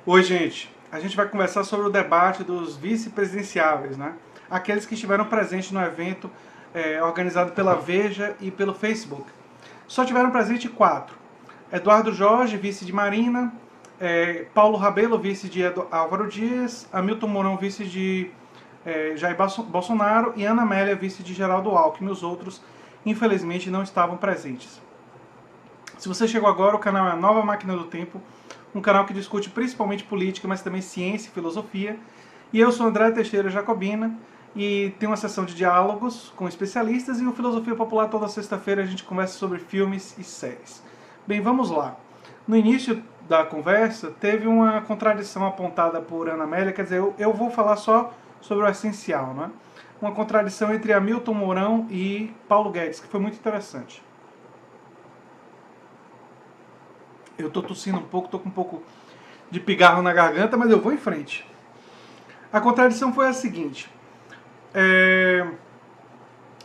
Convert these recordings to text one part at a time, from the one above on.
Oi, gente. A gente vai conversar sobre o debate dos vice-presidenciáveis, né? Aqueles que estiveram presentes no evento organizado pela Veja e pelo Facebook. Só tiveram presente 4. Eduardo Jorge, vice de Marina, Paulo Rabelo, vice de Álvaro Dias, Hamilton Mourão, vice de Jair Bolsonaro e Ana Amélia, vice de Geraldo Alckmin. Os outros, infelizmente, não estavam presentes. Se você chegou agora, o canal é a Nova Máquina do Tempo, um canal que discute principalmente política, mas também ciência e filosofia. E eu sou André Teixeira Jacobina e tem uma sessão de diálogos com especialistas e o Filosofia Popular toda sexta-feira a gente conversa sobre filmes e séries. Bem, vamos lá. No início da conversa teve uma contradição apontada por Ana Amélia, quer dizer, eu vou falar só sobre o essencial, né? Uma contradição entre Hamilton Mourão e Paulo Guedes, que foi muito interessante. Eu tô tossindo um pouco, tô com um pouco de pigarro na garganta, mas eu vou em frente. A contradição foi a seguinte.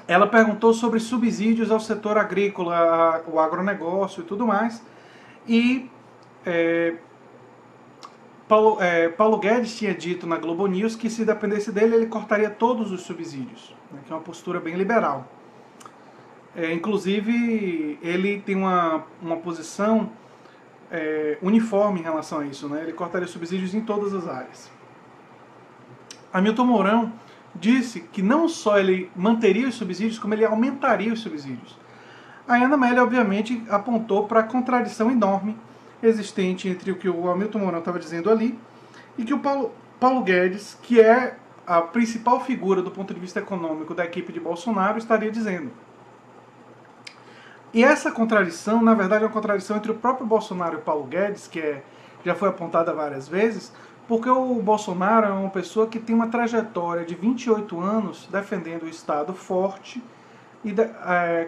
Ela perguntou sobre subsídios ao setor agrícola, o agronegócio e tudo mais. E Paulo Guedes tinha dito na Globo News que se dependesse dele, ele cortaria todos os subsídios, né, que é uma postura bem liberal. Inclusive, ele tem uma posição uniforme em relação a isso, né? Ele cortaria subsídios em todas as áreas. Hamilton Mourão disse que não só ele manteria os subsídios, como ele aumentaria os subsídios. A Ana Amélia, obviamente, apontou para a contradição enorme existente entre o que o Hamilton Mourão estava dizendo ali e que o Paulo Guedes, que é a principal figura do ponto de vista econômico da equipe de Bolsonaro, estaria dizendo. E essa contradição, na verdade, é uma contradição entre o próprio Bolsonaro e o Paulo Guedes, que já foi apontada várias vezes, porque o Bolsonaro é uma pessoa que tem uma trajetória de 28 anos defendendo o Estado forte e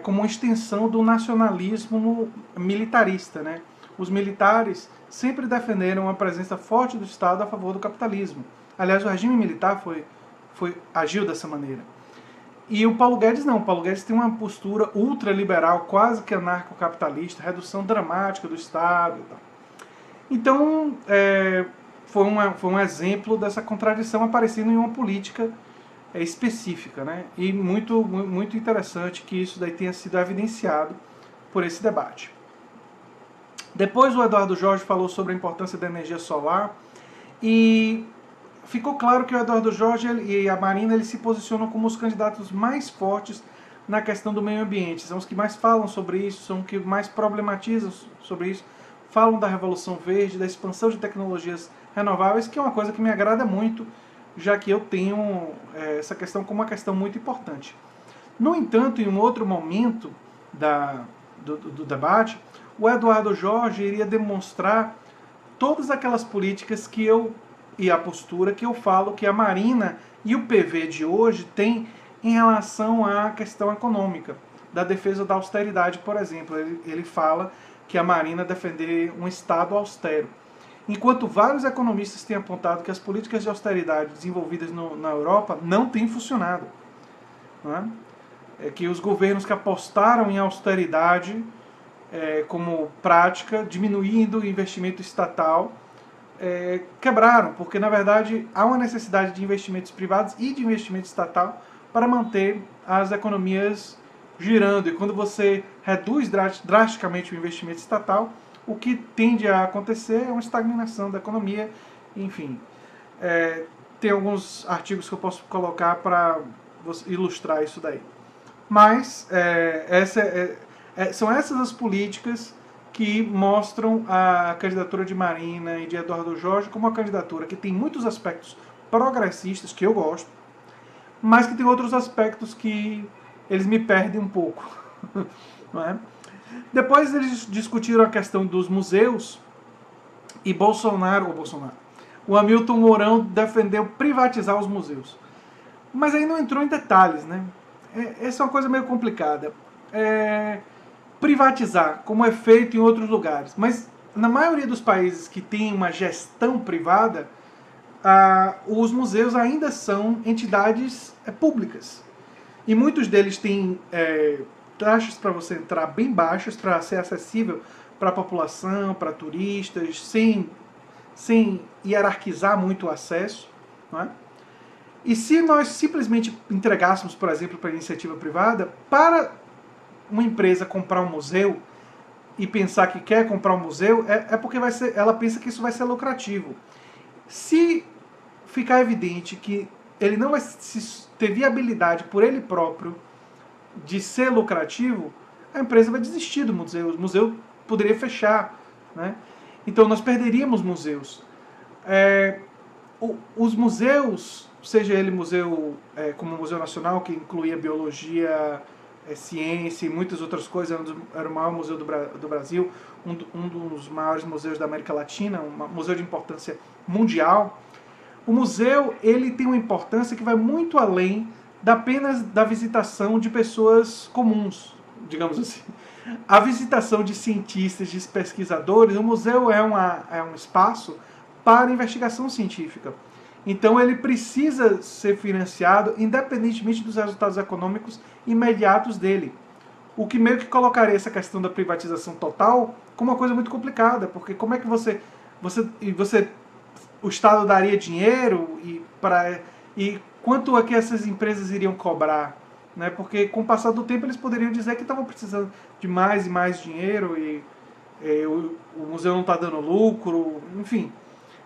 como uma extensão do nacionalismo militarista, né? Os militares sempre defenderam a presença forte do Estado a favor do capitalismo. Aliás, o regime militar agiu dessa maneira. E o Paulo Guedes não. O Paulo Guedes tem uma postura ultraliberal, quase que anarcocapitalista, redução dramática do Estado e tal. Então, foi um exemplo dessa contradição aparecendo em uma política específica, né? E muito, muito interessante que isso daí tenha sido evidenciado por esse debate. Depois o Eduardo Jorge falou sobre a importância da energia solar e ficou claro que o Eduardo Jorge e a Marina eles se posicionam como os candidatos mais fortes na questão do meio ambiente. São os que mais falam sobre isso, são os que mais problematizam sobre isso, falam da Revolução Verde, da expansão de tecnologias renováveis, que é uma coisa que me agrada muito, já que eu tenho essa questão como uma questão muito importante. No entanto, em um outro momento do debate, o Eduardo Jorge iria demonstrar todas aquelas políticas e a postura que eu falo que a Marina e o PV de hoje têm em relação à questão econômica, da defesa da austeridade, por exemplo. Ele fala que a Marina defender um Estado austero. Enquanto vários economistas têm apontado que as políticas de austeridade desenvolvidas na Europa não têm funcionado. Não é? Que os governos que apostaram em austeridade como prática, diminuindo o investimento estatal, quebraram, porque na verdade há uma necessidade de investimentos privados e de investimento estatal para manter as economias girando. E quando você reduz drasticamente o investimento estatal, o que tende a acontecer é uma estagnação da economia. Enfim, tem alguns artigos que eu posso colocar para ilustrar isso daí. Mas são essas as políticas que mostram a candidatura de Marina e de Eduardo Jorge como uma candidatura que tem muitos aspectos progressistas, que eu gosto, mas que tem outros aspectos que eles me perdem um pouco. Não é? Depois eles discutiram a questão dos museus e o Hamilton Mourão defendeu privatizar os museus. Mas aí não entrou em detalhes, né? Essa é uma coisa meio complicada. Privatizar, como é feito em outros lugares. Mas na maioria dos países que tem uma gestão privada, os museus ainda são entidades públicas. E muitos deles têm taxas para você entrar bem baixas, para ser acessível para a população, para turistas, sem hierarquizar muito o acesso, não é? E se nós simplesmente entregássemos, por exemplo, para a iniciativa privada, para uma empresa comprar um museu e pensar que quer comprar um museu, é porque ela pensa que isso vai ser lucrativo. Se ficar evidente que ele não vai ter viabilidade por ele próprio de ser lucrativo, a empresa vai desistir do museu. O museu poderia fechar, né? Então nós perderíamos museus. Os museus, seja ele museu como o Museu Nacional, que incluía biologia, ciência e muitas outras coisas, era o maior museu do Brasil, um dos maiores museus da América Latina, um museu de importância mundial. O museu, ele tem uma importância que vai muito além apenas da visitação de pessoas comuns, digamos assim. A visitação de cientistas, de pesquisadores, o museu é um espaço para investigação científica. Então ele precisa ser financiado independentemente dos resultados econômicos imediatos dele. O que meio que colocaria essa questão da privatização total como uma coisa muito complicada, porque como é que o Estado daria dinheiro e quanto é que essas empresas iriam cobrar? Né? Porque com o passar do tempo eles poderiam dizer que estavam precisando de mais e mais dinheiro e o museu não está dando lucro, enfim.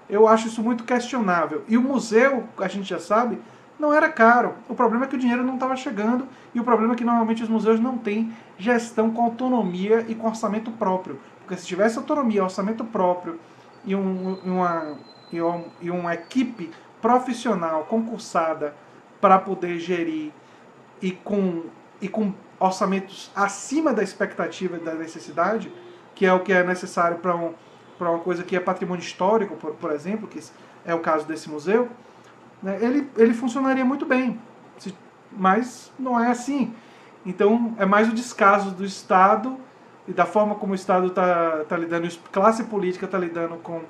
Eu acho isso muito questionável. E o museu, a gente já sabe, não era caro. O problema é que o dinheiro não estava chegando e o problema é que normalmente os museus não têm gestão com autonomia e com orçamento próprio. Porque se tivesse autonomia, orçamento próprio e uma equipe profissional, concursada, para poder gerir e com orçamentos acima da expectativa e da necessidade, que é o que é necessário para uma coisa que é patrimônio histórico, por exemplo, que é o caso desse museu, né, ele funcionaria muito bem, mas não é assim. Então é mais o descaso do Estado e da forma como o Estado está lidando, a classe política está lidando com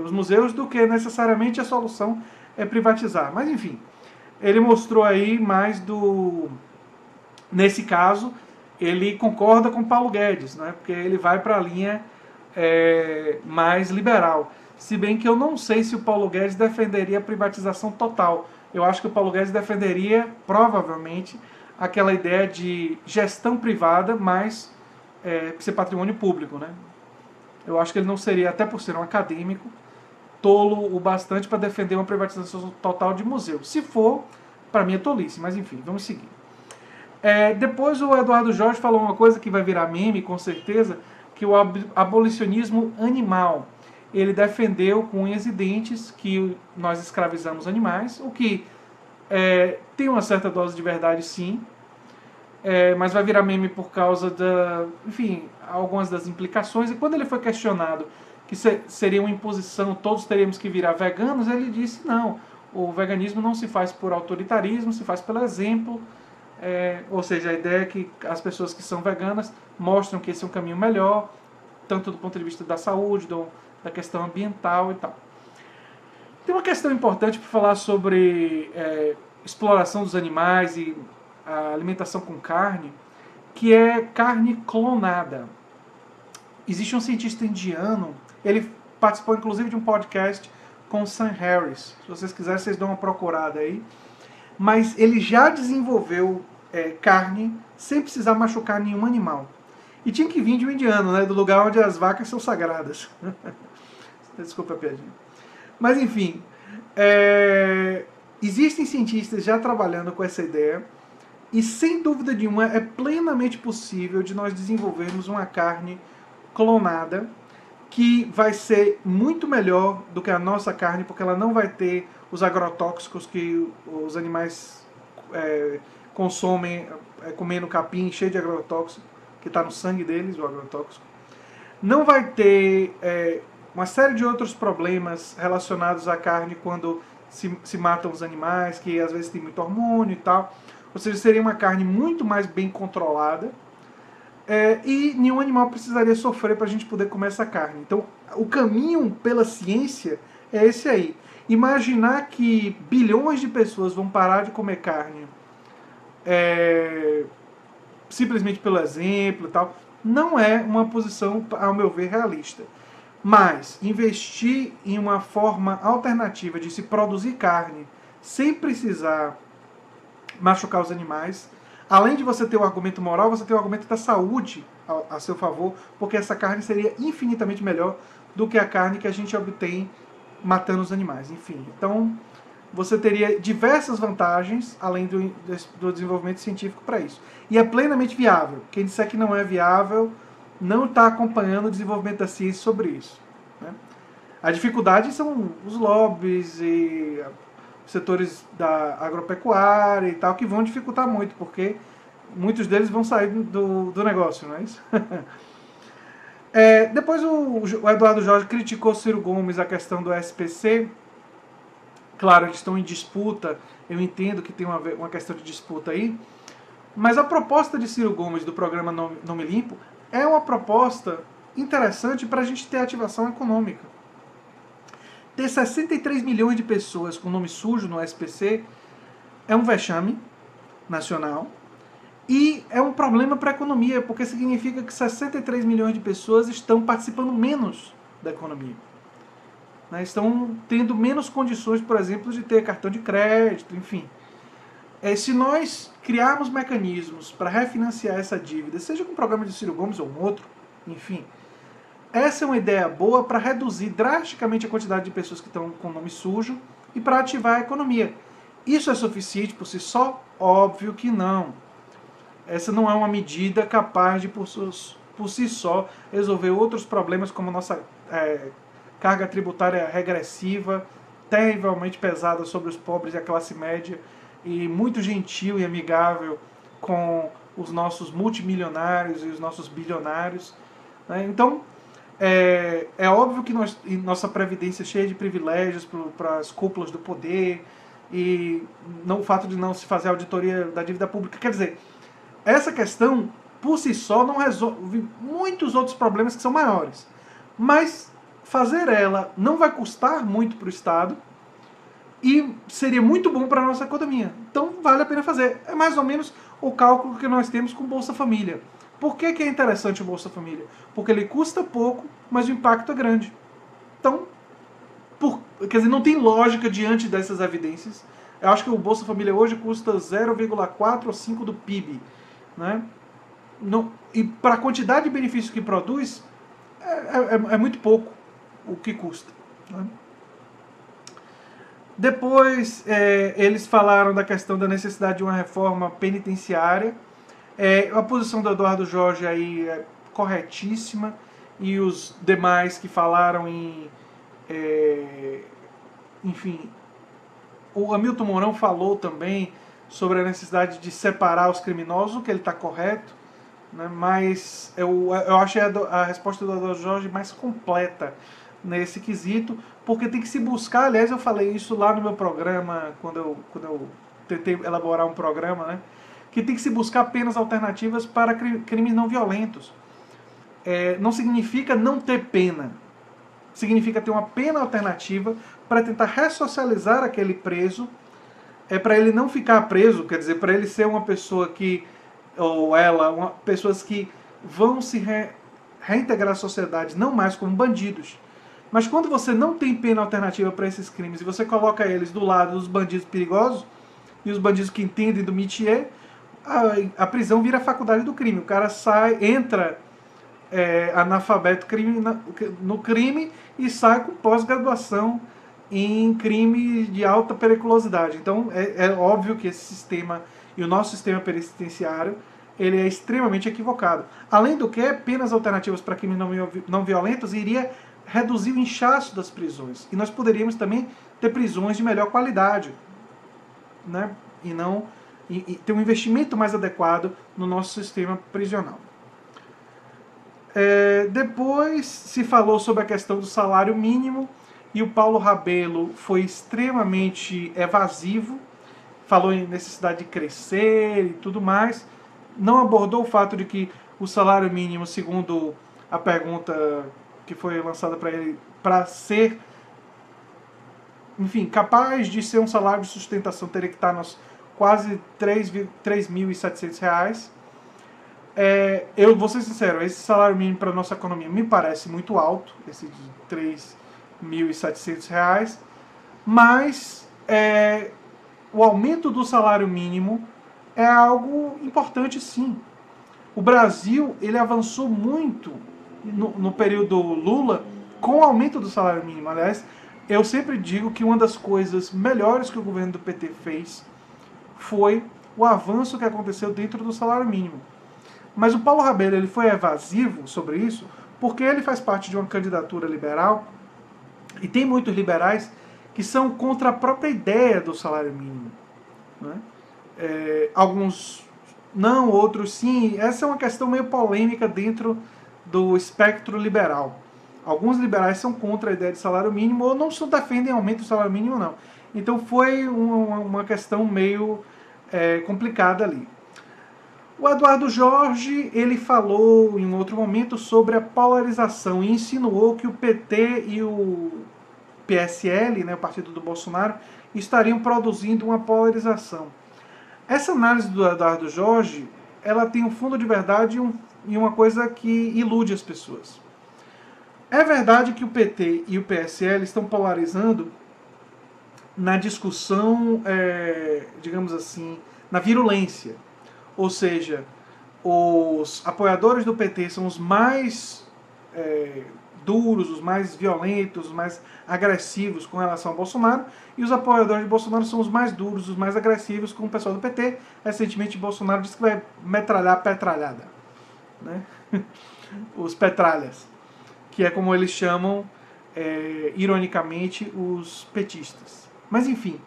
os museus, do que necessariamente a solução é privatizar. Mas enfim, ele mostrou aí mais nesse caso, ele concorda com Paulo Guedes, né, porque ele vai para a linha mais liberal. Se bem que eu não sei se o Paulo Guedes defenderia a privatização total. Eu acho que o Paulo Guedes defenderia, provavelmente, aquela ideia de gestão privada, mas ser patrimônio público, né? Eu acho que ele não seria, até por ser um acadêmico, tolo o bastante para defender uma privatização total de museu. Se for, para mim é tolice, mas enfim, vamos seguir. Depois o Eduardo Jorge falou uma coisa que vai virar meme, com certeza, que o abolicionismo animal. Ele defendeu com unhas e dentes que nós escravizamos animais, o que tem uma certa dose de verdade, sim, mas vai virar meme por causa enfim, algumas das implicações. E quando ele foi questionado que seria uma imposição, todos teríamos que virar veganos, ele disse, não, o veganismo não se faz por autoritarismo, se faz pelo exemplo, ou seja, a ideia é que as pessoas que são veganas mostram que esse é um caminho melhor, tanto do ponto de vista da saúde, da questão ambiental e tal. Tem uma questão importante para falar sobre exploração dos animais e a alimentação com carne, que é carne clonada. Existe um cientista indiano, ele participou inclusive de um podcast com o Sam Harris. Se vocês quiserem, vocês dão uma procurada aí. Mas ele já desenvolveu carne sem precisar machucar nenhum animal. E tinha que vir de um indiano, né, do lugar onde as vacas são sagradas. Desculpa a piadinha. Mas enfim, existem cientistas já trabalhando com essa ideia e sem dúvida nenhuma é plenamente possível de nós desenvolvermos uma carne clonada que vai ser muito melhor do que a nossa carne, porque ela não vai ter os agrotóxicos que os animais consomem comendo capim cheio de agrotóxico, que está no sangue deles, o agrotóxico. Não vai ter uma série de outros problemas relacionados à carne quando se matam os animais, que às vezes tem muito hormônio e tal. Ou seja, seria uma carne muito mais bem controlada e nenhum animal precisaria sofrer para a gente poder comer essa carne. Então, o caminho pela ciência é esse aí. Imaginar que bilhões de pessoas vão parar de comer carne simplesmente pelo exemplo e tal, não é uma posição, ao meu ver, realista. Mas investir em uma forma alternativa de se produzir carne sem precisar machucar os animais, além de você ter o argumento moral, você tem o argumento da saúde a seu favor, porque essa carne seria infinitamente melhor do que a carne que a gente obtém matando os animais. Enfim, então você teria diversas vantagens, além do desenvolvimento científico para isso. E é plenamente viável. Quem disser que não é viável não está acompanhando o desenvolvimento da ciência sobre isso, né? A dificuldade são os lobbies e os setores da agropecuária e tal, que vão dificultar muito, porque muitos deles vão sair do negócio, não é isso? Depois o Eduardo Jorge criticou Ciro Gomes a questão do SPC. Claro, eles estão em disputa, eu entendo que tem uma questão de disputa aí, mas a proposta de Ciro Gomes do programa Nome Limpo é uma proposta interessante para a gente ter ativação econômica. Ter 63 milhões de pessoas com nome sujo no SPC é um vexame nacional e é um problema para a economia, porque significa que 63 milhões de pessoas estão participando menos da economia. Estão tendo menos condições, por exemplo, de ter cartão de crédito, enfim. Se nós criarmos mecanismos para refinanciar essa dívida, seja com o programa de Ciro Gomes ou um outro, enfim, essa é uma ideia boa para reduzir drasticamente a quantidade de pessoas que estão com nome sujo e para ativar a economia. Isso é suficiente por si só? Óbvio que não. Essa não é uma medida capaz de, por si só, resolver outros problemas, como a nossa carga tributária regressiva, terrivelmente pesada sobre os pobres e a classe média, e muito gentil e amigável com os nossos multimilionários e os nossos bilionários, né? Então, é óbvio que nossa previdência é cheia de privilégios para as cúpulas do poder, e o fato de não se fazer auditoria da dívida pública, quer dizer, essa questão, por si só, não resolve muitos outros problemas que são maiores. Mas fazer ela não vai custar muito para o Estado e seria muito bom para a nossa economia. Então, vale a pena fazer. É mais ou menos o cálculo que nós temos com o Bolsa Família. Por que é interessante o Bolsa Família? Porque ele custa pouco, mas o impacto é grande. Então, quer dizer, não tem lógica diante dessas evidências. Eu acho que o Bolsa Família hoje custa 0,4 ou 5 do PIB, né? E para a quantidade de benefícios que produz, é muito pouco o que custa, né? Depois, eles falaram da questão da necessidade de uma reforma penitenciária. A posição do Eduardo Jorge aí é corretíssima, e os demais que falaram enfim, o Hamilton Mourão falou também sobre a necessidade de separar os criminosos, que ele está correto, né? Mas eu achei a resposta do Eduardo Jorge mais completa nesse quesito, porque tem que se buscar, aliás, eu falei isso lá no meu programa, quando eu tentei elaborar um programa, né? Que tem que se buscar penas alternativas para crimes não violentos. Não significa não ter pena, significa ter uma pena alternativa para tentar ressocializar aquele preso, para ele não ficar preso, quer dizer, para ele ser uma pessoa pessoas que vão se reintegrar à sociedade, não mais como bandidos. Mas quando você não tem pena alternativa para esses crimes e você coloca eles do lado dos bandidos perigosos e os bandidos que entendem do métier, a prisão vira a faculdade do crime. O cara entra analfabeto no crime e sai com pós-graduação em crime de alta periculosidade. Então é óbvio que esse sistema e o nosso sistema penitenciário ele é extremamente equivocado. Além do que, penas alternativas para crimes não violentos iria reduzir o inchaço das prisões. E nós poderíamos também ter prisões de melhor qualidade, né? E ter um investimento mais adequado no nosso sistema prisional. Depois se falou sobre a questão do salário mínimo, e o Paulo Rabelo foi extremamente evasivo, falou em necessidade de crescer e tudo mais, não abordou o fato de que o salário mínimo, segundo a pergunta que foi lançada para ele, para ser, enfim, capaz de ser um salário de sustentação, teria que estar nos quase R$ 3.700. Eu vou ser sincero, esse salário mínimo para a nossa economia me parece muito alto, esse de R$ 3.700, mas o aumento do salário mínimo é algo importante, sim. O Brasil, ele avançou muito no período Lula com o aumento do salário mínimo. Aliás, eu sempre digo que uma das coisas melhores que o governo do PT fez foi o avanço que aconteceu dentro do salário mínimo. Mas o Paulo Rabelo, ele foi evasivo sobre isso porque ele faz parte de uma candidatura liberal e tem muitos liberais que são contra a própria ideia do salário mínimo, né? Alguns não, outros sim. Essa é uma questão meio polêmica dentro do espectro liberal. Alguns liberais são contra a ideia de salário mínimo ou não defendem aumento do salário mínimo, não. Então foi uma questão meio complicada ali. O Eduardo Jorge, ele falou em um outro momento sobre a polarização e insinuou que o PT e o PSL, né, o partido do Bolsonaro, estariam produzindo uma polarização. Essa análise do Eduardo Jorge, ela tem um fundo de verdade e uma coisa que ilude as pessoas. É verdade que o PT e o PSL estão polarizando na discussão, digamos assim, na virulência. Ou seja, os apoiadores do PT são os mais duros, os mais violentos, os mais agressivos com relação ao Bolsonaro, e os apoiadores de Bolsonaro são os mais duros, os mais agressivos com o pessoal do PT. Recentemente, Bolsonaro disse que vai metralhar a petralhada, né? Os petralhas, que é como eles chamam, ironicamente, os petistas. Mas enfim,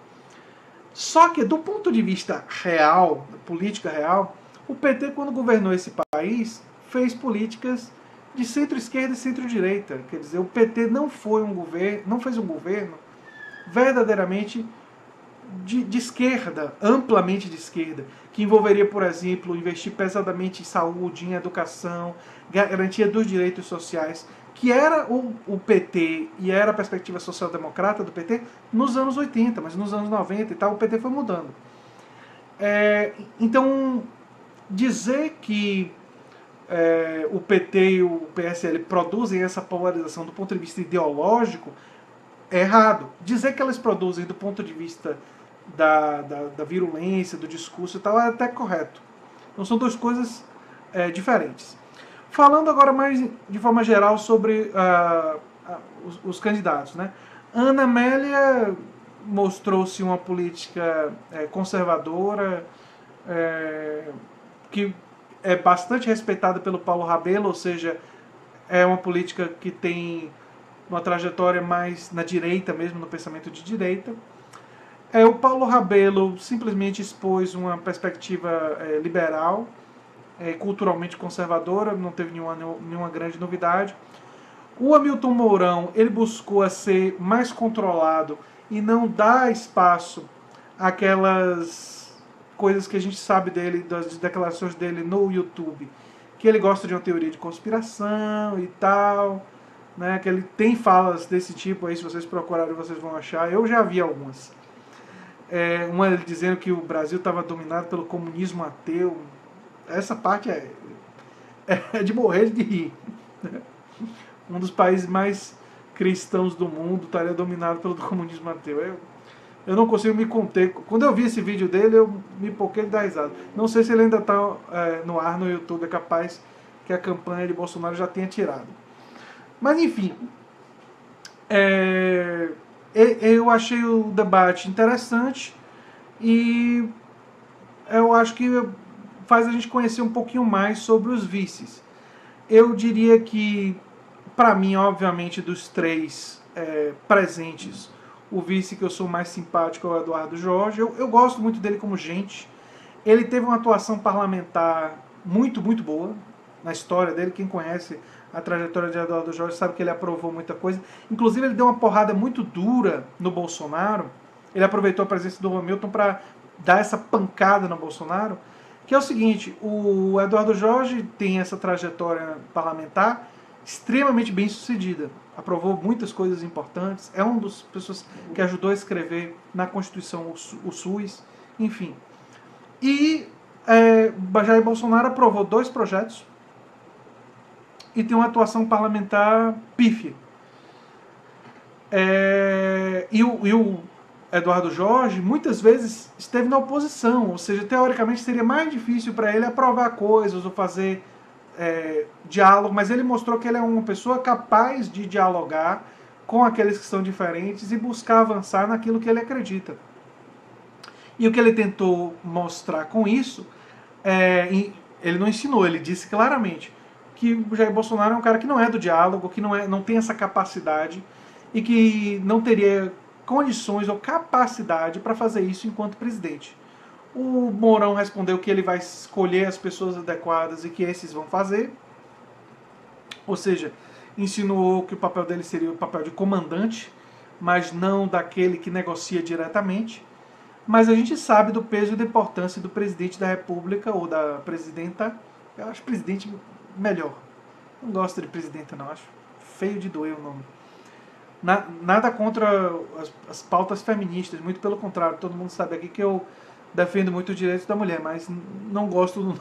só que do ponto de vista real, da política real, o PT, quando governou esse país, fez políticas de centro-esquerda e centro-direita. Quer dizer, o PT não fez um governo verdadeiramente de esquerda, amplamente de esquerda, que envolveria, por exemplo, investir pesadamente em saúde, em educação, garantia dos direitos sociais, que era o PT e era a perspectiva social-democrata do PT nos anos 80, mas nos anos 90 e tal, o PT foi mudando. Então, dizer que o PT e o PSL produzem essa polarização do ponto de vista ideológico é errado. Dizer que elas produzem do ponto de vista da virulência, do discurso e tal, é até correto. Então são duas coisas diferentes. Falando agora mais de forma geral sobre os candidatos, né? Ana Amélia mostrou-se uma política conservadora, que é bastante respeitada pelo Paulo Rabelo, ou seja, é uma política que tem uma trajetória mais na direita mesmo, no pensamento de direita. O Paulo Rabelo simplesmente expôs uma perspectiva liberal, culturalmente conservadora, não teve nenhuma grande novidade. O Hamilton Mourão, ele buscou a ser mais controlado e não dar espaço àquelas coisas que a gente sabe dele, das declarações dele no YouTube, que ele gosta de uma teoria de conspiração e tal, né, que ele tem falas desse tipo aí, se vocês procurarem vocês vão achar. Eu já vi algumas. Uma ele dizendo que o Brasil estava dominado pelo comunismo ateu. Essa parte é de morrer de rir. Um dos países mais cristãos do mundo estaria dominado pelo comunismo ateu. Eu não consigo me conter. Quando eu vi esse vídeo dele, eu me poquei de dar risada. Não sei se ele ainda está no ar no YouTube, é capaz que a campanha de Bolsonaro já tenha tirado. Mas enfim, eu achei o debate interessante e eu acho que faz a gente conhecer um pouquinho mais sobre os vices. Eu diria que, para mim, obviamente, dos três presentes, o vice que eu sou mais simpático é o Eduardo Jorge. Eu gosto muito dele como gente. Ele teve uma atuação parlamentar muito, muito boa na história dele. Quem conhece a trajetória de Eduardo Jorge sabe que ele aprovou muita coisa. Inclusive, ele deu uma porrada muito dura no Bolsonaro. Ele aproveitou a presença do Hamilton para dar essa pancada no Bolsonaro. Que é o seguinte, o Eduardo Jorge tem essa trajetória parlamentar extremamente bem sucedida. Aprovou muitas coisas importantes. É uma das pessoas que ajudou a escrever na Constituição o SUS. Enfim. E Jair Bolsonaro aprovou 2 projetos e tem uma atuação parlamentar pífia. E o Eduardo Jorge muitas vezes esteve na oposição, ou seja, teoricamente seria mais difícil para ele aprovar coisas ou fazer diálogo, mas ele mostrou que ele é uma pessoa capaz de dialogar com aqueles que são diferentes e buscar avançar naquilo que ele acredita. E o que ele tentou mostrar com isso, ele não ensinou, ele disse claramente que o Jair Bolsonaro é um cara que não é do diálogo, que não tem essa capacidade e que não teria condições ou capacidade para fazer isso enquanto presidente. O Mourão respondeu que ele vai escolher as pessoas adequadas e que esses vão fazer. Ou seja, insinuou que o papel dele seria o papel de comandante, mas não daquele que negocia diretamente. Mas a gente sabe do peso e da importância do presidente da República ou da presidenta. Eu acho presidente melhor. Não gosto de presidenta, não. Acho feio de doer o nome. Nada contra as pautas feministas, muito pelo contrário. Todo mundo sabe aqui que eu defendo muito os direitos da mulher, mas não gosto do nome.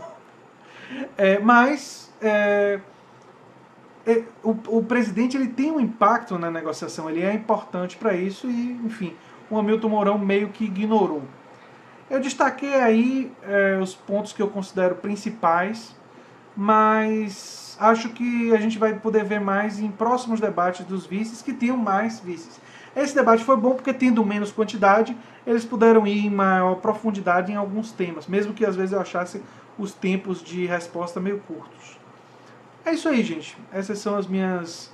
O presidente ele tem um impacto na negociação, ele é importante para isso e, enfim, o Hamilton Mourão meio que ignorou. Eu destaquei aí os pontos que eu considero principais, mas acho que a gente vai poder ver mais em próximos debates dos vices que tenham mais vices. Esse debate foi bom porque, tendo menos quantidade, eles puderam ir em maior profundidade em alguns temas, mesmo que às vezes eu achasse os tempos de resposta meio curtos. É isso aí, gente. Essas são as minhas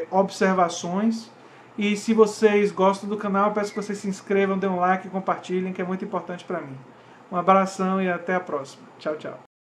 observações. E se vocês gostam do canal, eu peço que vocês se inscrevam, dêem um like e compartilhem, que é muito importante para mim. Um abração e até a próxima. Tchau, tchau.